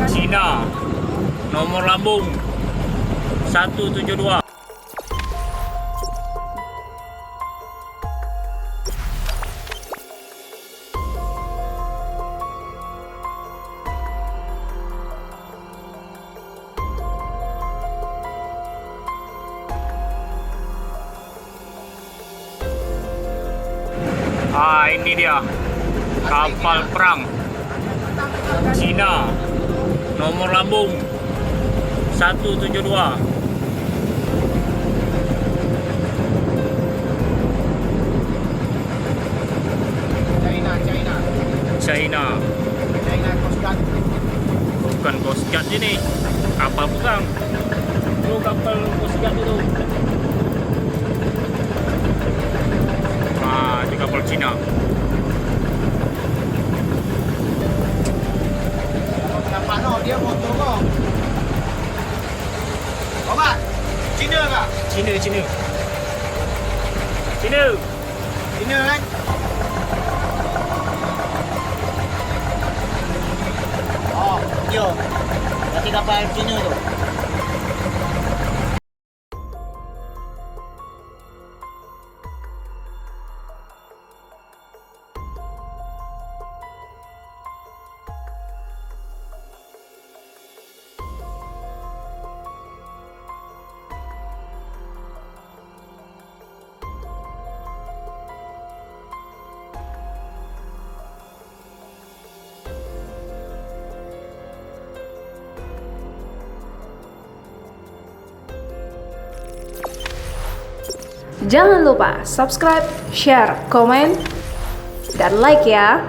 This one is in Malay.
Cina. Nomor lambung 172. Ini dia kapal perang Cina, nomor lambung 172. China Coast Guard. bukan Coast Guard ini, kapal perang. Itu kapal Coast Guard itu. Ini kapal Cina. Nampak no, dia motor kau. Obat. Cina kah? Cina Cina kan? Oh, dia. Berarti kapal Cina tu. Jangan lupa subscribe, share, komen, dan like ya.